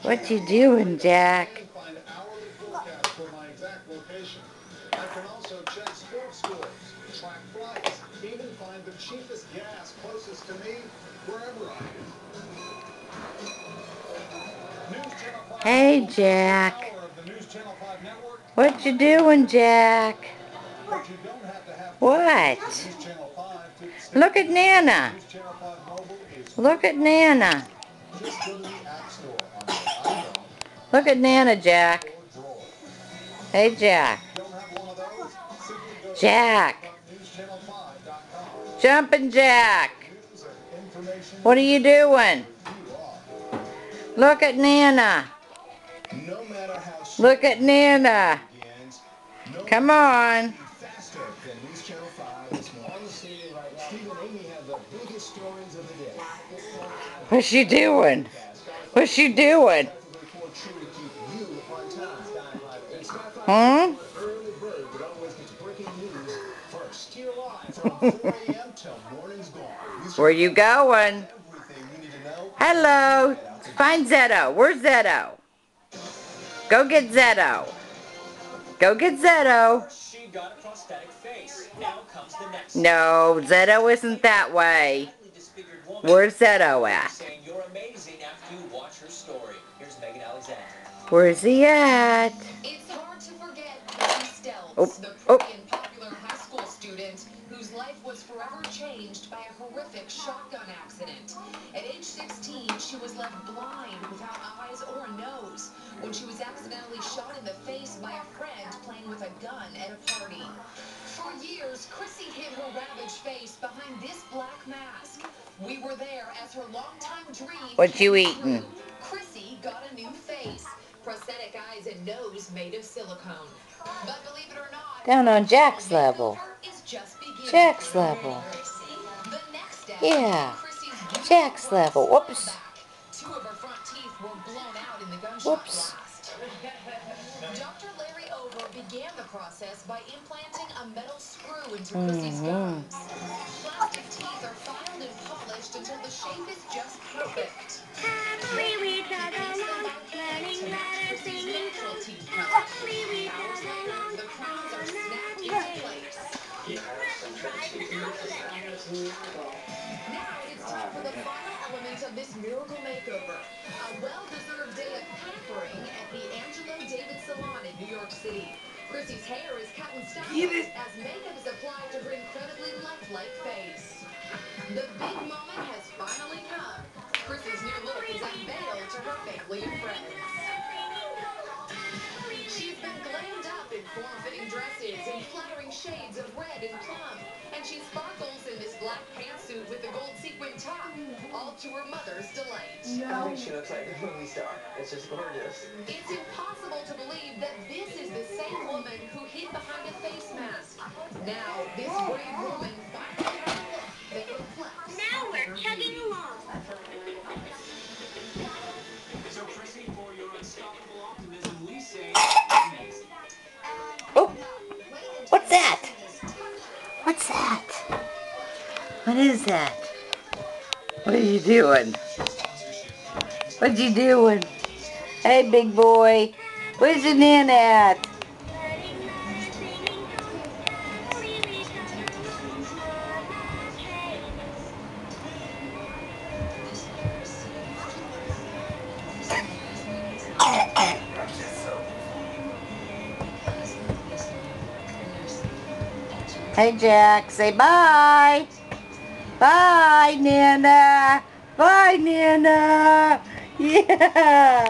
What you doing, Jack? Find hourly forecast for my exact location. I can also check sports scores, track flights, even find the cheapest gas closest to me wherever I am. News Channel 5 Hey, Mobile, Jack. the power of the News Channel 5 network. What you doing, Jack? But you don't have to have What? News Channel 5 to Look at Nana. News Channel 5 Mobile is Look at Nana. just go to the App Store on your iPhone. Look at Nana, Jack. Hey, Jack. Don't have one of those? Simply go to Jack. newschannel5.com. Jumping Jack. News and information What are you doing? you are. Look at Nana. No matter how Look at Nana. begins, no Come on. faster than News Channel 5 this morning. On the scene right now, Steve and Amy have the biggest stories of the day. What's she doing? What's she doing? Hmm? Early bird that always gets breaking news first. Here live from 4 a.m. till morning's gone. Where you going? Everything you need to know. Hello. Find Zeto. Where's Zeto? Go get Zeto. Go get Zeto. She got a prosthetic face. Now comes the next. No, Zeto isn't that way. Where's Zeto at? Saying you're amazing after you watch her story. Here's Megan Alexander. Where's he at? It's hard to forget Becky Stelz, Oh, the oh. pretty and popular high school student whose life was forever changed by a horrific shotgun accident. At age 16, she was left blind without eyes or a nose when she was accidentally shot in the face by a friend playing with a gun at a party. For years, Chrissy hid her ravaged face behind this black mask. We were there as her longtime dream. What you came eating? true. Chrissy got a new face. Prosthetic eyes and nose made of silicone. But believe it or not, Down on Jack's level. is just beginning. Jack's level. The next step, Yeah. Chrissy's beautiful Jack's front level. smiled Whoops. back. Two of her front teeth were blown out in the gunshot Whoops. blast. Dr. Larry Over began the process by implanting a metal screw into Chrissy's gums. Plastic teeth are filed and polished until the shape is just perfect. Now it's time for the final element of this miracle makeover. A well-deserved day of pampering at the Angelo David Salon in New York City. Chrissy's hair is cut and styled as makeup is applied to her incredibly lifelike face. The big moment has finally come. Chrissy's new look is unveiled to her family and friends. She's been glammed up in form-fitting dresses and flattering shades of red and plum. And she sparkles in this black pantsuit with a gold sequin top, all to her mother's delight. I think she looks like a movie star. It's just gorgeous. It's impossible to believe that this is the same woman who hid behind a face mask. Now, this brave woman finally has a look that reflects. Now we're chugging along. So, Chrissy, for your unstoppable optimism, we say amazing. Oh, what's that? What's that? What is that? What are you doing? What you doing? Hey, big boy. Where's your Nana at? Hey, Jack, say bye. Bye, Nana. Bye, Nana. Yeah.